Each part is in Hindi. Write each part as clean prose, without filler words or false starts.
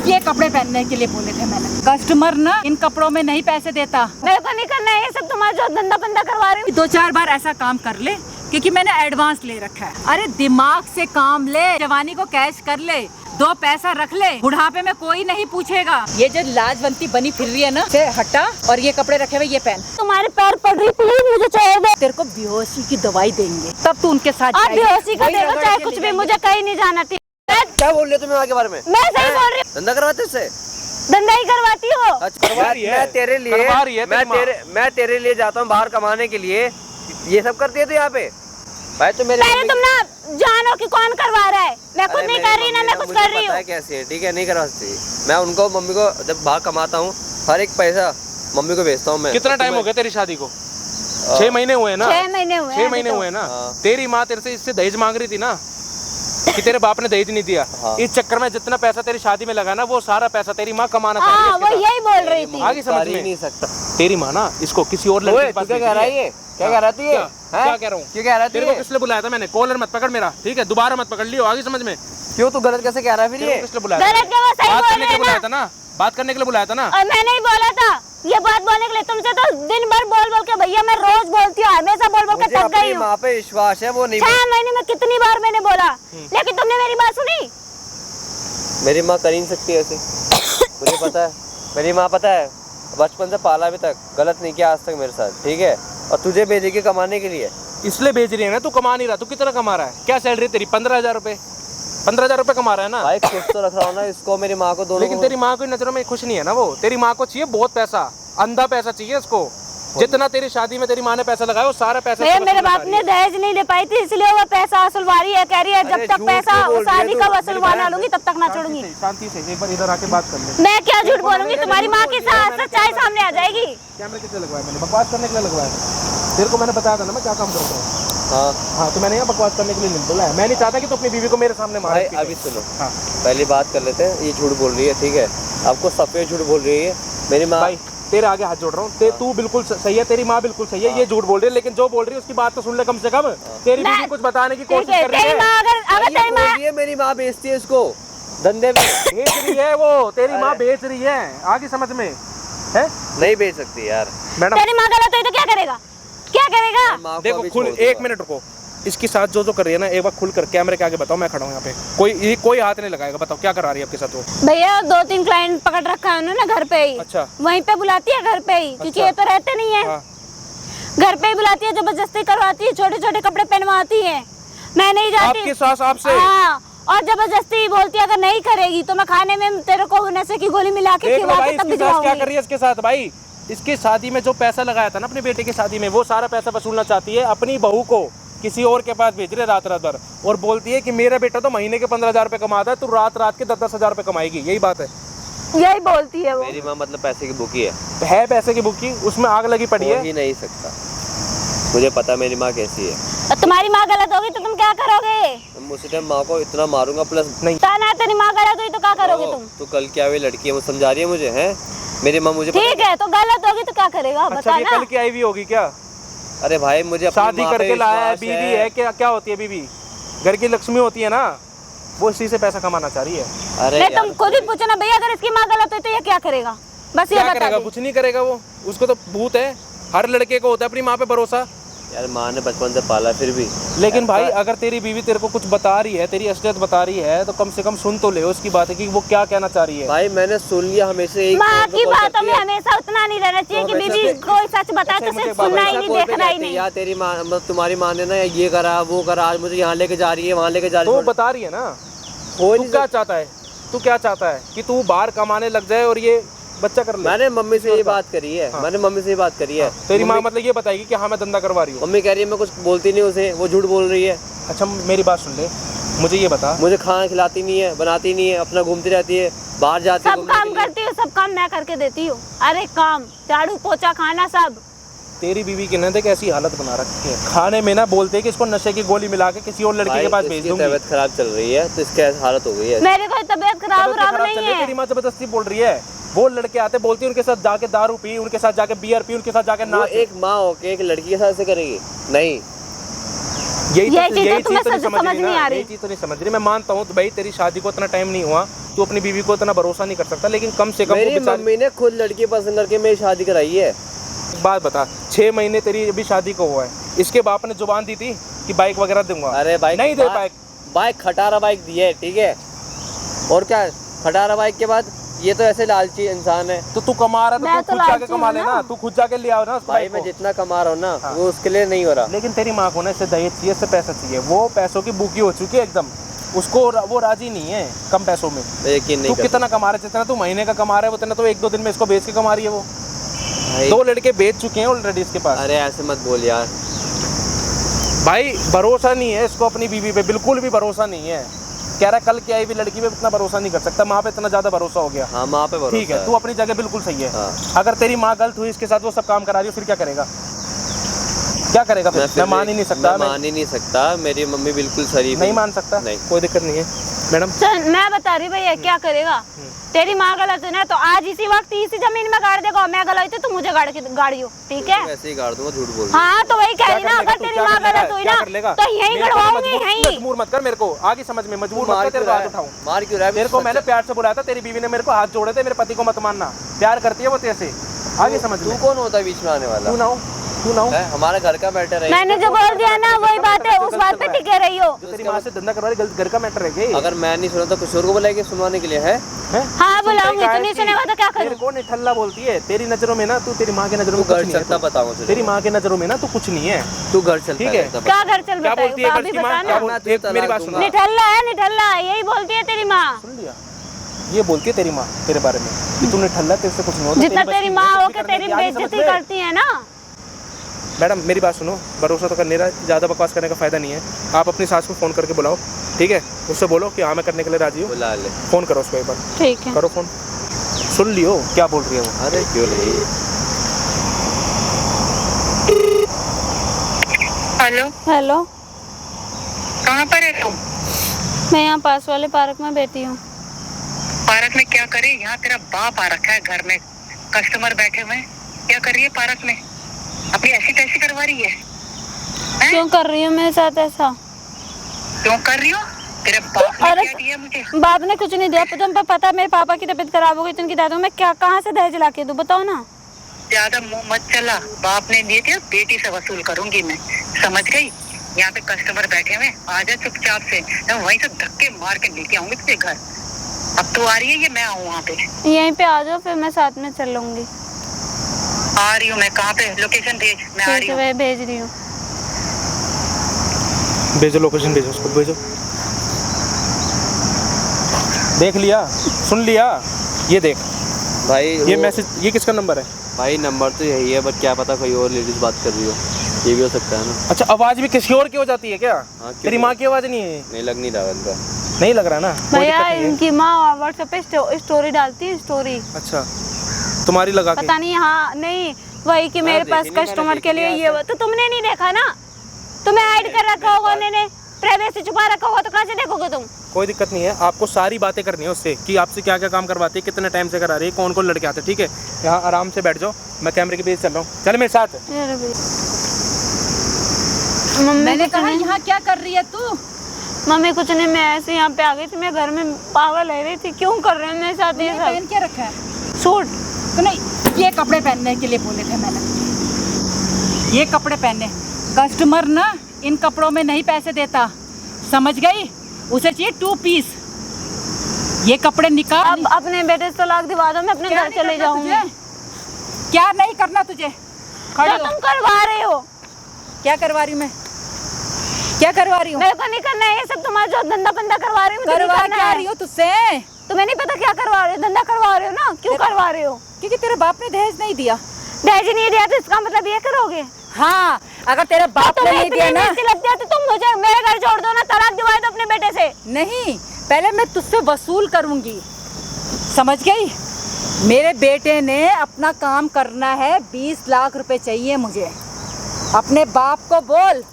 ये कपड़े पहनने के लिए बोले थे मैंने। कस्टमर ना इन कपड़ों में नहीं पैसे देता। मेरे को नहीं करना है ये सब, तुम्हारा जो धंधा बंदा करवा रही हूँ। 2-4 बार ऐसा काम कर ले क्योंकि मैंने एडवांस ले रखा है। अरे दिमाग से काम ले, जवानी को कैश कर ले, 2 पैसा रख ले, बुढ़ापे में कोई नहीं पूछेगा। ये जो लाजवंती बनी फिर रही है ना, से हटा और ये कपड़े रखे हुए ये पहन। तुम्हारे पैर पड़ रही, प्लीज मुझे छोड़ दे। तेरे को बेहोशी की दवाई देंगे तब तू उनके साथ आप बेहोशी का दे दो चाहे कुछ भी, मुझे कहीं नहीं जाना। क्या बोल रहे हो तुम आगे बारे में? मैं सही बोल रही हूँ। धंधा करवाते इससे? धंधा ही करवाती हो। मैं तेरे लिए जाता हूँ बाहर कमाने के लिए, ये सब करती है तो यहाँ पे भाई। तो मेरे पहले तुम ना जानो कि कौन करवा रहा है। मैं खुद नहीं कर रही ना, मैं कुछ कर रही हूँ। कैसे है, ठीक है, नहीं करवा सकती। मैं उनको मम्मी को जब बाहर कमाता हूँ हर एक पैसा मम्मी को भेजता हूँ मैं। कितना टाइम हो गया तेरी शादी को? 6 महीने हुए ना? 6 महीने हुए। 6 महीने हुए ना? तेरी माँ तेरे से इससे दहेज मांग रही थी ना कि तेरे बाप ने दहेज नहीं दिया। इस चक्कर में जितना पैसा तेरी शादी में लगा ना, वो सारा पैसा तेरी माँ कमाना चाह रही है। वो यही बोल रही थी। आगे समझ में नहीं सकता। तेरी माँ ना इसको किसी और लड़के के पास क्या कह रहा है? ये क्या कह रहा है? क्या कह रहा हूँ? क्या कह रहा है? तेरे को किसने बुलाया था मैंने? कॉलर मत पकड़ मेरा, ठीक है? दोबारा मत पकड़ लियो। आगे समझ में? क्यों तू गलत कैसे कह रहा है फिर? ये किसने बुलाया? गलत क्या? वो सही बोल रहे हैं बुलाया था ना, बात करने के लिए बुलाया था ना। और मैं नहीं बोला था ये बात बोलने के लिए। तुमसे तो दिन भर बोल के भैया मैं रोज बोलती हूँ, हमेशा बोल के थक गई हूँ। माँ पे विश्वास है, वो नहीं। 6 महीने में कितनी बार मैंने बोला, लेकिन तुमने मेरी बात सुनी? मेरी माँ कर ही नहीं सकती ऐसे, मुझे पता है। मेरी माँ पता है बचपन से पाला अभी तक गलत नहीं किया आज तक मेरे साथ, ठीक है? और तुझे भेजेगी कमाने के लिए, इसलिए भेज रही है ना। तू कमा नहीं रहा, तू कितना कमा रहा है? क्या सैलरी तेरी? 15,000 रुपए। 15,000 रुपए कमा रहा है ना भाई? कुछ तो रख रहा हूँ ना इसको, मेरी माँ को, दोनों। लेकिन तेरी माँ को नजरों में खुश नहीं है ना वो। तेरी माँ को चाहिए बहुत पैसा, अंधा पैसा चाहिए उसको। जितना तेरी शादी में तेरी माँ ने पैसा लगाया वो सारा पैसा मेरे बाप ने दहेज नहीं ले पाई थी, इसलिए वो पैसा वसूलवा रही है। कह रही है जब तक पैसा शादी का वसूलवा ना लूंगी तब तक ना छोड़ूंगी। शांति से एक बार इधर आके बात कर ले। मैं क्या झूठ बोलूंगी? तुम्हारी माँ की सच्चाई सामने आ जाएगी। कैमरे कितने लगवाए मैंने? बकवास करने के लिए लगवाया। तेरे को मैंने बताया था ना मैं क्या काम करता हूँ। हाँ, तो मैंने यहाँ बकवास करने के लिए नहीं बोला है। मैं नहीं चाहता कि तू अपनी बीवी को मेरे सामने मारे। अभी सुनो, पहली बात कर लेते हैं। ये झूठ बोल रही है, ठीक है? आपको सफेद झूठ बोल रही है मेरी माँ। भाई तेरे आगे हाथ जोड़ रहा हूँ। तू बिल्कुल सही है, तेरी माँ बिल्कुल सही है। ये झूठ बोल रही है, लेकिन जो बोल रही है उसकी बात तो सुन ले कम से कम। तेरी बीवी कुछ बताने की कोशिश कर रही है। मेरी माँ बेचती है इसको, धंधे में बेच रही है वो। तेरी माँ बेच रही है, आगे समझ में है? नहीं बेच सकती यार मैडम। तेरी माँ गलत हुई तो क्या करेगा? क्या करेगा? देखो खुल, 1 मिनट रुको। इसके साथ जो कर रही है ना, एक बार खुलकर कैमरे के आगे बताओ। मैं खड़ा हूँ यहाँ पे, कोई हाथ नहीं लगाएगा। बताओ क्या करा रही है आपके साथ वो? भैया 2-3 क्लाइंट पकड़ रखा है उन्होंने घर पे ही। अच्छा। वहीं पे बुलाती है घर पे ही, क्योंकि ये तो रहते नहीं है। घर पे ही बुलाती है, जबरदस्ती करवाती है, छोटे-छोटे कपड़े पहनवाती है। मैं नहीं जाती। आपकी सास आपसे? हाँ, और जबरदस्ती बोलती है अगर नहीं करेगी तो मैं खाने में तेरे को नशे की गोली मिला के खिला के तब भिजवाऊंगी। क्या कर रही है इसके साथ? भाई इसकी शादी में जो पैसा लगाया था ना अपने बेटे की शादी में, वो सारा पैसा वसूलना चाहती है। अपनी बहू को किसी और के पास भेज रहे रात भर, और बोलती है कि मेरा बेटा तो महीने के 15,000 रुपए कमाता है, तू रात के 10-10 हजार रुपए कमाएगी। यही बात है, यही बोलती है वो। मेरी माँ मतलब पैसे की भूखी है पैसे की भूखी, उसमें आग लगी पड़ी है। ही नहीं सकता, मुझे पता मेरी माँ कैसी है। तुम्हारी माँ गलत होगी तो तुम क्या करोगे? उसी टाइम माँ को इतना मारूंगा, प्लस नहीं तेरी माँ गलत हुई तो क्या करोगे तुम? तो कल क्या हुई लड़की है वो समझा रही है मुझे, है मेरी माँ मुझे। ठीक है तो गलत होगी तो क्या करेगा? अच्छा, ये कल की आई हुई होगी क्या? अरे भाई मुझे शादी करके लाया है, बीवी है। क्या होती है बीवी? घर की लक्ष्मी होती है ना, वो इसी से पैसा कमाना चाह रही है। अरे तुम खुद ही पूछो ना भैया, अगर इसकी माँ गलत है तो ये क्या करेगा? बस ये करेगा? कुछ नहीं करेगा वो। उसको तो भूत है, हर लड़के को होता है अपनी माँ पे भरोसा। यार माँ ने बचपन से पाला फिर भी। लेकिन भाई अगर तेरी बीवी तेरे को कुछ बता रही है, तेरी असलियत बता रही है, तो कम से कम सुन तो ले उसकी बात है कि वो क्या कहना चाह रही है। भाई मैंने सुन लिया, हमेशा एक माँ की बातों में हमेशा उतना नहीं रहना चाहिए कि बीवी कोई सच बताए तो सिर्फ सुनना ही नहीं, देखना ही नहीं। यार तेरी माँ मतलब तुम्हारी माँ ने ना ये करा वो करा, आज मुझे यहाँ लेके जा रही है, वहाँ लेके जा रही है। तो बता रही है ना। तू क्या चाहता है? तू क्या चाहता है कि तू बाहर कमाने लग जाए और ये बच्चा कर ले? मैंने मम्मी से ये बात करी है। मैंने मम्मी से ये बात करी है। तेरी माँ मतलब ये बताएगी कि हाँ मैं धंधा करवा रही हूँ? मम्मी कह रही है मैं कुछ बोलती नहीं उसे, वो झूठ बोल रही है। अच्छा मेरी बात सुन ले, मुझे ये बता। मुझे खाना खिलाती नहीं है, बनाती नहीं है, अपना घूमती रहती है, बाहर जाती है। सब काम करती हूँ, सब काम मैं करके देती हूँ। अरे काम, झाड़ू पोछा खाना सब। तेरी बीवी की ना देख ऐसी हालत बना रखी है, खाने में ना बोलते हैं कि इसको नशे की गोली मिला के किसी और लड़के के पास भेज दूंगी। तबीयत खराब चल रही है तो इसकी हालत हो गई है। मेरी कोई तबीयत खराब नहीं है। तेरी माँ जबरदस्ती बोल रही है। वो लड़के आते बोलती है उनके साथ जाके दारू पी, उनके साथ जाके बियर पी, उनके साथ जाके नाच। एक माँ होके एक लड़की के साथ ऐसे करेगी? नहीं, यही चीज तो समझ नहीं आ रही। यही चीज तो नहीं समझ रही। मैं मानता हूँ तो भाई तेरी शादी को इतना टाइम नहीं हुआ, तू अपनी बीवी को इतना भरोसा नहीं कर सकता, लेकिन कम से कम मेरी मम्मी ने खुद लड़की पसंद करके मेरी शादी कराई है। बात बता, 6 महीने तेरी अभी शादी को हुआ है, इसके बाप ने जुबान दी थी कि बाइक वगैरह दूंगा? अरे बाइक नहीं दे बाइक। बाइक खटारा बाइक दी है, ठीक है, और क्या खटारा बाइक के बाद ये तो ऐसे लालची इंसान है। तो तू कमा रहा मैं तो तो तू खुद जाके लालची कमा हूँ लेना, ना। तू खुद जाके ले आओ ना उस भाई बाइक मैं को। जितना कमा रहा हूँ ना हाँ। वो उसके लिए नहीं हो रहा। लेकिन तेरी माँ को ना इससे दहेज चाहिए, इससे पैसा चाहिए, वो पैसों की भूखी हो चुकी है एकदम, उसको वो राजी नहीं है कम पैसों में। यकीन नहीं तू कर कितना कमा रहा है, जितना तू महीने का कमा रहा है उतना तो 1-2 दिन में इसको बेच के कमा रही है वो। भाई। 2 लड़के बेच चुके हैं ऑलरेडी इसके पास। अरे ऐसे मत बोल यार। भाई भरोसा नहीं है इसको अपनी बीवी पे, बिल्कुल भी भरोसा नहीं है। कह रहा कल की आई हुई लड़की पे इतना भरोसा नहीं कर सकता, माँ पे इतना ज्यादा भरोसा हो गया। हाँ माँ पे भरोसा ठीक है, तू अपनी जगह बिल्कुल सही है। हाँ। अगर तेरी माँ गलत हुई इसके साथ, वो सब काम करा रही हो, फिर क्या करेगा? क्या करेगा फिर? मैं मान ही नहीं सकता। मैं मान ही नहीं सकता, मेरी मम्मी बिल्कुल शरीफ नहीं मान सकता, नहीं। कोई दिक्कत नहीं है मैडम। मैं बता रही भैया क्या करेगा। तेरी माँ गलत है ना तो आज इसी वक्त इसी जमीन में गाड़ देगा, मैं गलत हूँ तो मुझे गाड़ियो, ठीक है? वैसे ही गाड़ दूंगा, झूठ बोल रही हाँ तो वही कह क्या रही ना, कर लेगा अगर तू? तेरी क्या माँ कर लेगा? गलत हुई क्या ना कर लेगा? तो यहीं मेरे को गड़वाऊंगी, मजबूर- यहीं। मजबूर मत कर मेरे को, आगे समझ में मजबूर मार मत कर, तेरे को क्यों हाथ रहा उठाऊं। है? मार क्यों रहा है? मेरे को मैंने प्यार से बुलाया था, तेरी बीवी ने मेरे को हाथ जोड़े थे, मेरे पति को मत मानना। प्यार करती है वो तेरे से, आगे समझ तू में। कौन होता है बीच में आने वाला? तू ना हो, तू ना हो। है, हमारा घर का मैटर है। मैंने जो बोल दिया ना वही बात है, उस बात पे टिके रही हो। जो तेरी माँ से धंधा करवा रही, घर का मैटर है ये। अगर मैं नहीं सुना तो कुछ और को बुलाएगी सुनवाने के लिए है? हाँ बुलाऊंगी, तू नहीं सुनेगा तो क्या मेरे करूँ? को निठल्ला बोलती है, तेरी नजरों में ना, तू तेरी माँ की नजरों में तू कुछ घर नहीं है। चलता बताऊँ तुझे। तेरी माँ की नजरों में ना तू कुछ नहीं है। तू घर चलता ठीक है। रहता, क्या घर चल क्या बोलती है बताओ, घर अभी की माँ? बता क्या ना। बोलती है? मेरी बात सुनो। निठल्ला है, निठल्ला यही बोलती है तेरी माँ। सुन लिया, ये बोलती है तेरी माँ तेरे बारे में कि तू निठल्ला, तेरे से कुछ नहीं होता। जितना बस तेरी की माँ बेइज्जती हो के करने तेरी की, आगे समझ बेइज्जती में? करती है ना। मैडम मेरी बात सुनो, भरोसा तो करने रहा, ज़्यादा बकवास करने का फ़ायदा नहीं है। आप अपनी सास को फ़ोन करके बुलाओ, ठीक है? उससे बोलो कि हाँ मैं करने के लिए राजी हूँ। बुला ले। फ़ोन करो उसको एक बार, ठीक है। करो फ़ोन। सुन लियो क्या बोल रही है वो। अरे क्यों नहीं? हेलो, हेलो, कहाँ पर है तुम? मैं यहाँ पास वाले पार्क में बैठी हूँ। पार्क में क्या करे? यहाँ तेरा बाप आ रखा है, घर में कस्टमर बैठे हुए हैं। क्या कर रही है पार्क में? अपनी ऐसी तैसी करवा रही है? क्यों कर रही हो मेरे साथ ऐसा? क्यों कर रही हो? तेरे बाप ने अरे क्या दिया मुझे? बाप ने कुछ नहीं दिया, तुम पे पता है मेरे पापा की तबीयत खराब हो गई तो उनकी दादू मैं क्या कहाँ से दहेज ला के दूँ, बताओ ना। ज्यादा मुंह मत चला, बाप ने दिए थे, बेटी से वसूल करूंगी मैं, समझ गई? यहाँ पे कस्टमर बैठे हुए, आ जा चुपचाप से, मैं वहीं से धक्के मार के लेके आऊंगी तुझे घर। अब तू आ रही है या मैं आऊँ वहाँ पे? यहीं पे आ जाओ, फिर मैं साथ में चल लूंगी। आ रही हूँ मैं, कहाँ पे? लोकेशन भेज, मैं आ रही हूँ। मैं भेज रही हूँ। भेजो, लोकेशन भेजो, उसको भेजो। देख लिया, सुन लिया, ये देख भाई ये वो- मैसेज, ये किसका नंबर है? भाई नंबर तो यही है, बट क्या पता कोई और लेडीज बात कर रही हो, ये भी हो सकता है ना। अच्छा, आवाज़ भी किसी और की हो जाती है क्या? हाँ, क्यों तेरी नहीं? माँ की आवाज़ नहीं है? नहीं लग नहीं रहा इनका। नहीं लग रहा ना? कोई भैया दिक्कत नहीं है। इनकी माँ व्हाट्सएप पे स्टोरी डालती है, स्टोरी। अच्छा, तुम्हारी लगा के? पता नहीं, हाँ नहीं वही कि मेरे देखी पास नहीं, मैंने कस्टमर के देखी लिए नहीं ये आज तो तुमने नहीं देखा ना, तुम्हें ऐड कर रखा होगा उन्होंने, प्राइवेसी छुपा रखा होगा तो कहाँ से देखोगे तुम? कोई दिक्कत नहीं है, आपको सारी बातें करनी है उससे कि आपसे क्या क्या काम करवाती है, कितने टाइम से करा रही है, कौन कौन लड़के आते हैं। ठीक है, यहाँ आराम से बैठ जाओ, मैं कैमरे के पीछे चल रहा हूँ, चल मेरे साथ। मम्मी मैंने कुछ कहा नहीं, यहाँ क्या कर रही है तू? मम्मी कुछ नहीं, मैं ऐसे यहाँ पे आ गई थी, मैं घर में पागल रह रही थी। क्यों कर रहे हैं मेरे साथ ये ये सब? पहन के रखा है सूट तो नहीं, ये कपड़े पहनने के लिए बोले थे मैंने, ये कपड़े पहने। कस्टमर ना इन कपड़ों में नहीं पैसे देता, समझ गई? उसे चाहिए 2 पीस। ये कपड़े निकाल। अब अपने बेटे से तलाक दिवा दो, मैं अपने क्या घर नहीं चले करना जाऊंगी। तुझे? क्या नहीं करना तुझे? खड़ी जो हो। तुम करवा रहे हो, क्या करवा रही हूँ मैं? क्या करवा रही हूँ? मेरे को नहीं करना है ये सब, तुम्हारा जो धंधा बंदा करवा रही हूँ मुझे नहीं करवा करना क्या है। रही हो तुझसे? तुम्हें नहीं पता क्या करवा रहे हो? धंधा करवा रहे हो ना, क्यों करवा रहे हो? क्योंकि तेरे बाप ने दहेज नहीं दिया। दहेज नहीं दिया तो इसका मतलब ये करोगे? हाँ, अगर तेरे बाप ने नहीं दिया ना, लग दिया तो तुम मुझे मेरे घर छोड़ दो ना, तलाक दिवाए तो अपने बेटे से। नहीं, पहले मैं तुझसे वसूल करूंगी, समझ गई? मेरे बेटे ने अपना काम करना है, 20 लाख रुपए चाहिए मुझे। अपने बाप को बोल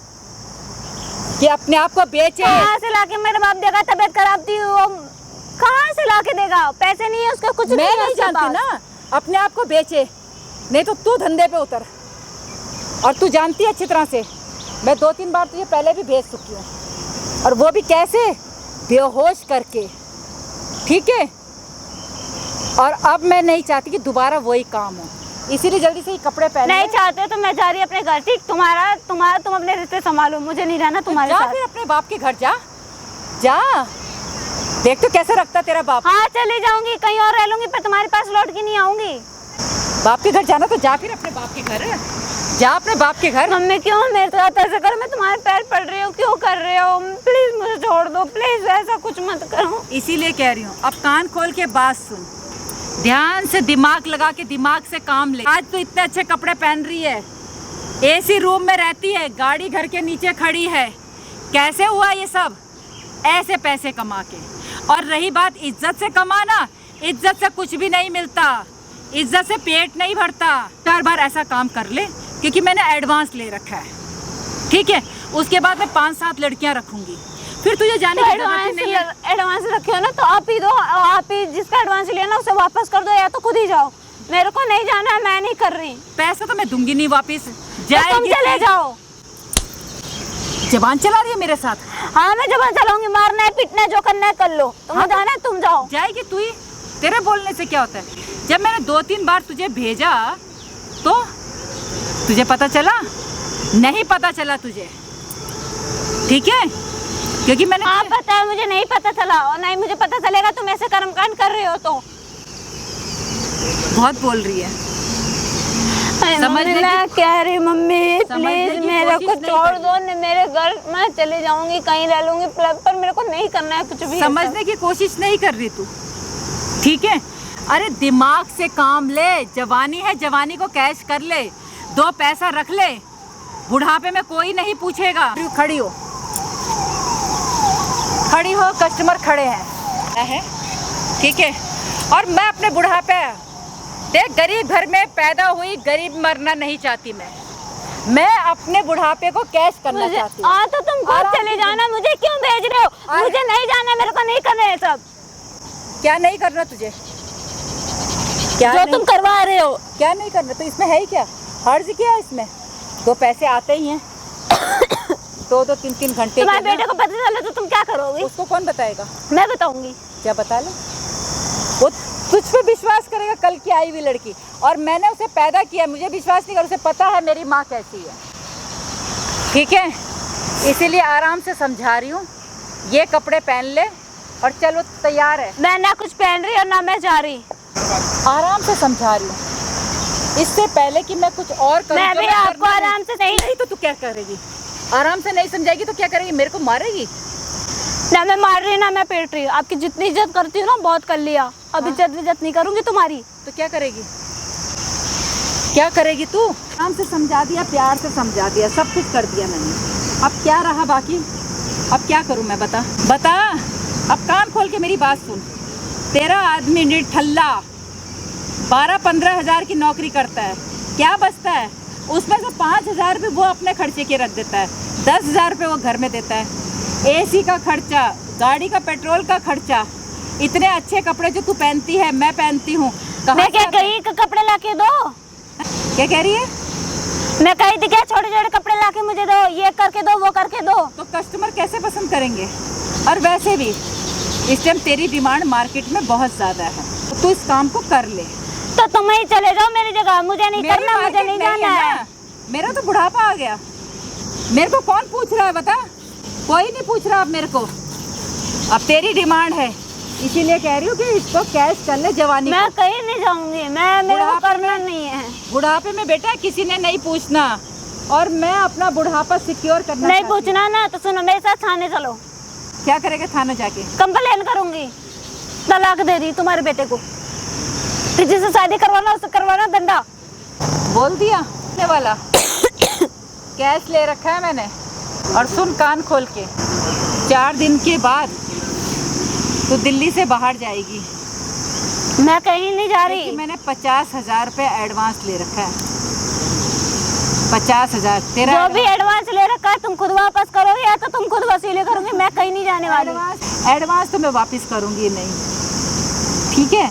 कि अपने आप को बेचे। कहाँ से लाके मेरे बाप देगा? तबीयत खराब थी वो, कहाँ से लाके देगा? पैसे नहीं है उसका, कुछ मैं है नहीं उसके जानती पास। ना, अपने आप को बेचे, नहीं तो तू धंधे पे उतर। और तू जानती है अच्छी तरह से, मैं 2-3 बार तुझे पहले भी भेज चुकी हूँ, और वो भी कैसे? बेहोश करके, ठीक है? और अब मैं नहीं चाहती कि दोबारा वही काम हो, इसीलिए जल्दी से ये कपड़े पहन नहीं ले। चाहते तो मैं जा रही अपने घर। ठीक, तुम अपने रिश्ते संभालो, मुझे नहीं रहना तुम्हारे जा साथ। फिर अपने बाप के घर जा। देख तो कैसे रखता तेरा बाप। हाँ चली जाऊंगी, कहीं और रह लूंगी, पर तुम्हारे पास लौट के नहीं आऊंगी। बाप के घर जाना तो जा फिर अपने बाप के घर, जा अपने बाप के घर। मम्मी क्यों मेरे साथ ऐसा करो? मैं तुम्हारे पैर पड़ रही हूँ, क्यों कर रहे हो? प्लीज मुझे छोड़ दो, प्लीज ऐसा कुछ मत करो। इसीलिए कह रही हूँ, अब कान खोल के बात सुन, ध्यान से दिमाग लगा के दिमाग से काम ले। आज तो इतने अच्छे कपड़े पहन रही है, एसी रूम में रहती है, गाड़ी घर के नीचे खड़ी है, कैसे हुआ ये सब? ऐसे पैसे कमा के। और रही बात इज्जत से कमाना, इज्जत से कुछ भी नहीं मिलता, इज्जत से पेट नहीं भरता। 4 बार ऐसा काम कर ले, क्योंकि मैंने एडवांस ले रखा है, ठीक है? उसके बाद मैं 5-7 लड़कियां रखूंगी, फिर तुझे जाने की जरूरत ही नहीं है। एडवांस रखे हो ना तो आप ही दो, आप ही जिसका एडवांस लिया ना उसे वापस कर दो, या तो खुद ही जाओ। मेरे को नहीं जाना है, मैं नहीं कर रही। पैसा तो मैं दूंगी नहीं वापिस, तो जाएगी। तुम चले जाओ। जबान चला रही है मेरे साथ। हाँ मैं जबान चलाऊंगी, मारना है पीटना है जो करना है कर लो, तुम्हें जाना है तुम जाओ। जाएगी तू ही, तेरे बोलने से क्या होता है? जब मैंने 2-3 बार तुझे भेजा तो तुझे पता चला? नहीं पता चला तुझे, ठीक है? क्योंकि मैंने हाँ पता है, मुझे नहीं पता चला, और नहीं मुझे पता चलेगा तुम ऐसे कर्मकांड कर रहे हो तो। बहुत बोल रही है। समझने की- मैं कह रही मम्मी समझने प्लीज की मेरे को कोशिश नहीं छोड़ करी। दो, मेरे घर मैं चले जाऊंगी, कहीं रह लूंगी, पर मेरे को नहीं करना है कुछ भी। समझने की कोशिश नहीं कर रही तू, ठीक है? अरे दिमाग से काम ले, जवानी है, जवानी को कैश कर ले, 2 पैसा रख ले, बुढ़ापे में कोई नहीं पूछेगा। खड़ी हो, खड़ी हो, कस्टमर खड़े हैं, है ठीक है? और मैं अपने बुढ़ापे, देख गरीब घर में पैदा हुई, गरीब मरना नहीं चाहती मैं अपने बुढ़ापे को कैश करना चाहती हूँ। तो तुम खुद आराम चले से जाना, मुझे क्यों भेज रहे हो? अरे- मुझे नहीं जाना, मेरे को नहीं करना है सब क्या नहीं करना तुझे? क्या जो नहीं? तुम करवा रहे हो। क्या नहीं करना? तो इसमें है ही क्या? हर्ज क्या है इसमें? 2 पैसे आते ही हैं, 2-2, 3-3 घंटे तुम्हारे के ना। बेटे को पता चला तो तुम क्या करोगी? उसको कौन बताएगा? मैं बताऊंगी। क्या बता ले? वो तुझ पे विश्वास करेगा, कल की आई हुई लड़की, और मैंने उसे पैदा किया, मुझे विश्वास नहीं कर, उसे पता है मेरी माँ कैसी है, ठीक है? इसीलिए आराम से समझा रही हूँ, ये कपड़े पहन ले और चलो, तैयार है। मैं ना कुछ पहन रही और ना मैं जा रही। आराम से समझा रही हूँ, इससे पहले कि मैं कुछ और करूँ। मैं जो भी मैं आपको करना आराम से नहीं तो तू क्या करेगी? आराम से नहीं समझाएगी तो क्या करेगी? मेरे को मारेगी? ना मैं मार रही ना मैं पेट रही। आपकी जितनी इज्जत करती हूँ ना बहुत कर लिया, अब इज्जत नहीं करूंगी तुम्हारी। तो क्या करेगी? क्या करेगी तू? आराम से समझा दिया, प्यार से समझा दिया, सब कुछ कर दिया मैंने, अब क्या रहा बाकी? अब क्या करूं मैं? बता। अब कान खोल के मेरी बात सुन। तेरा आदमी निठल्ला 12-15 हज़ार की नौकरी करता है, क्या बचता है? उसमें से 5,000 रुपये वो अपने खर्चे के रख देता है, 10,000 रुपये वो घर में देता है, एसी का खर्चा, गाड़ी का पेट्रोल का खर्चा। इतने अच्छे कपड़े जो तू पहनती है मैं पहनती हूँ, मैं क्या कही कि कपड़े लाके दो? क्या कह रही है? मैं कही थी क्या छोटे छोटे कपड़े लाके मुझे दो, ये करके दो वो करके दो। तो कस्टमर कैसे पसंद करेंगे? और वैसे भी इस टाइम तेरी डिमांड मार्केट में बहुत ज़्यादा है, तो तू इस काम को कर ले। तो तुम ही चले जाओ मेरी जगह, मुझे नहीं मेरी करना, मुझे मार्केट नहीं नहीं जाना है है। ना। मेरा तो बुढ़ापा आ गया, मेरे को कौन पूछ रहा है बता? कोई नहीं पूछ रहा अब मेरे को। अब तेरी डिमांड है, इसीलिए कह रही हूँ कि इसको कैश कर ले जवानी मैं को। कहीं नहीं जाऊंगी, मैं मेरे को बुढ़ापे करना में- नहीं है। बुढ़ापे में बेटा किसी ने नहीं पूछना, और मैं अपना बुढ़ापा सिक्योर करना नहीं चाहती हूँ। पूछना ना तो सुनो, मेरे साथ थाने चलो, क्या करेगा थाना जाके? कंप्लेन करूंगी, तलाक दे दी तुम्हारे बेटे को, फिर जिससे शादी करवाना उससे करवाना डंडा। बोल दिया ने वाला कैश ले रखा है मैंने। और सुन कान खोल के, 4 दिन के बाद तो दिल्ली से बाहर जाएगी, मैं कहीं नहीं जा क्योंकि रही। मैंने 50,000 रुपये एडवांस ले रखा है। 50,000 तेरा जो भी एडवांस ले रखा है तुम खुद वापस करोगे या तो तुम खुद वसूली करोगे, मैं कहीं नहीं जाने वाली। एडवांस तो मैं वापस करूंगी नहीं, ठीक है?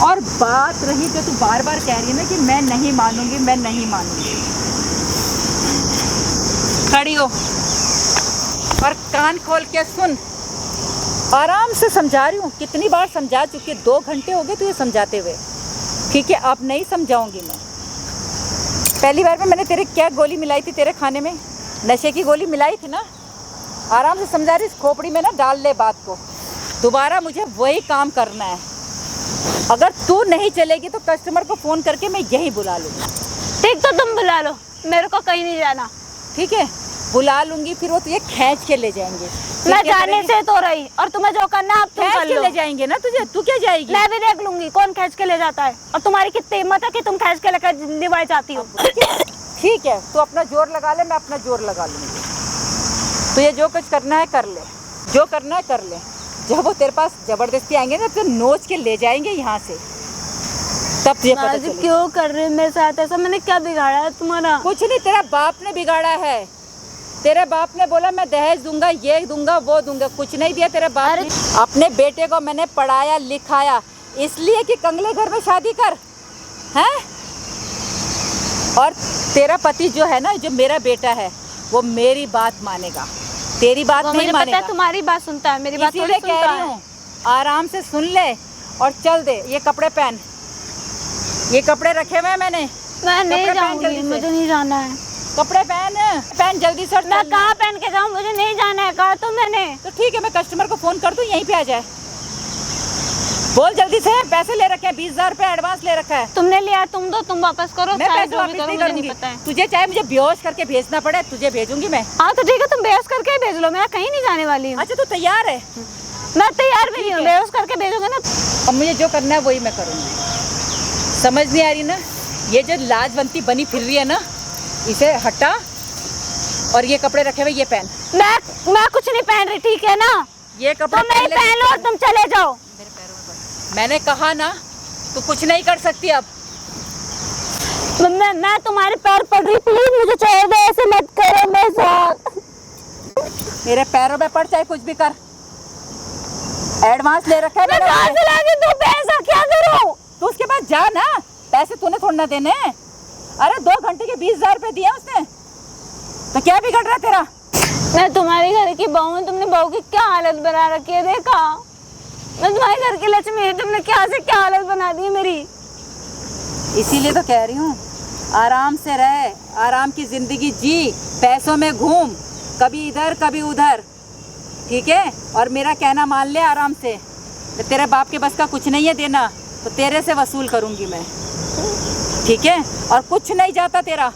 और बात रही जो तू बार बार कह रही है ना कि मैं नहीं मानूंगी, मैं नहीं मानूंगी, खड़ी हो और कान खोल के सुन। आराम से समझा रही हूँ, कितनी बार समझा चुकी, 2 घंटे हो गए तुझे समझाते हुए। ठीक है, अब नहीं समझाऊंगी मैं। पहली बार में मैंने तेरे क्या गोली मिलाई थी तेरे खाने में, नशे की गोली मिलाई थी ना। आराम से समझा रही, इस खोपड़ी में ना डाल ले बात को। दोबारा मुझे वही काम करना है। अगर तू नहीं चलेगी तो कस्टमर को फ़ोन करके मैं यहीं बुला लूँगी। ठीक, तो तुम बुला लो, मेरे को कहीं नहीं जाना। ठीक है, बुला लूँगी, फिर वो तुझे खींच के ले जाएंगे। मैं जाने से तो रही, और तुम्हें जो करना है आप तुम कर खींच के लो। ले जाएंगे ना तुझे, तू क्या जाएगी? मैं भी देख लूंगी कौन खींच के ले जाता है, और तुम्हारी कितनी हिम्मत है कि तुम खींच के लेकर निभाई चाहती हो। ठीक है, तू अपना जोर लगा ले, मैं अपना जोर लगा लूँगी। तो ये जो कुछ करना है कर ले, जो करना है कर ले। जब वो तेरे पास जबरदस्ती आएंगे ना तो नोच के ले जाएंगे यहाँ से, तब तुझे पता नाज़, चलेगा। क्यों कर रहे हो मेरे साथ ऐसा? मैंने क्या बिगाड़ा है तुम्हारा? कुछ नहीं, तेरा बाप ने बिगाड़ा है। तेरे बाप ने बोला मैं दहेज दूंगा, ये दूंगा, वो दूंगा, कुछ नहीं दिया तेरे बाप ने। अपने बेटे को मैंने पढ़ाया लिखाया इसलिए कि कंगले घर में शादी कर, हैं? और तेरा पति जो है ना, जो मेरा बेटा है, वो मेरी बात मानेगा, तेरी बात वो नहीं मुझे पता मानेगा। है, तुम्हारी बात सुनता है, मेरी बात थोड़ी इसीलिए सुनता कह रही है। हूँ, आराम से सुन ले और चल दे। ये कपड़े पहन, ये कपड़े रखे हुए हैं मैंने। मैं नहीं कपड़े पहन जाऊंगी, जल्दी से। मुझे नहीं जाना है। कपड़े पहन जल्दी से। और मैं चलना। कहाँ पहन के जाऊँ? मुझे नहीं जाना है, कहा तो मैंने। तो ठीक है, मैं कस्टमर को फोन कर दूं, यहीं पे आ जाए। बोल जल्दी से, पैसे ले रखे हैं, 20,000 रुपए एडवांस ले रखा है। तुमने लिया, तुम दो, तुम वापस करो। मैं चाहे पैसे जो वापस भी करो, नहीं मुझे करूंगी। नहीं पता है। तुझे चाहे मुझे बेहोश करके भेजना पड़े, तुझे भेजूंगी मैं। हाँ तो ठीक है, तुम बेहोश करके ही भेज लो, मैं कहीं नहीं जाने वाली हूँ। अच्छा तू तैयार है? मैं तैयार भी नहीं हूँ, ठीक है। बेहोश करके भेजोगे ना। अब मुझे जो करना है वही मैं करूंगी। समझ नहीं आ रही ना? ये जो लाजवंती बनी फिर रही है ना, इसे हटा और ये कपड़े रखे हुए ये पहन। मैं कुछ नहीं पहन रही, ठीक है ना? ये कपड़े तुम नहीं पहले पहन लो और तुम चले जाओ। मैंने कहा ना, तू कुछ नहीं कर सकती अब। मैं तुम्हारे पैर पड़ रही, प्लीज मुझे छोड़ दो, ऐसे मत करो मेरे साथ। मेरे पैरों में पड़, चाहे कुछ भी कर। एडवांस ले रखा है मैं मैंने। कहाँ से लाके दूं पैसा, क्या करूं? तो उसके बाद जा ना, पैसे तूने थोड़ा ना देने। अरे 2 घंटे के 20,000 रुपए दिए उसने, तो क्या बिगड़ रहा है तेरा? मैं तुम्हारे घर की बहू हूँ, तुमने बहू की क्या हालत बना रखी है, देखा? मैं तुम्हारे घर की लक्ष्मी है, तुमने क्या से क्या हालत बना दी है मेरी। इसीलिए तो कह रही हूँ, आराम से रहे, आराम की जिंदगी जी, पैसों में घूम, कभी इधर कभी उधर, ठीक है? और मेरा कहना मान ले आराम से। तेरे बाप के बस का कुछ नहीं है देना, तो तेरे से वसूल करूँगी मैं, ठीक है? और कुछ नहीं जाता तेरा,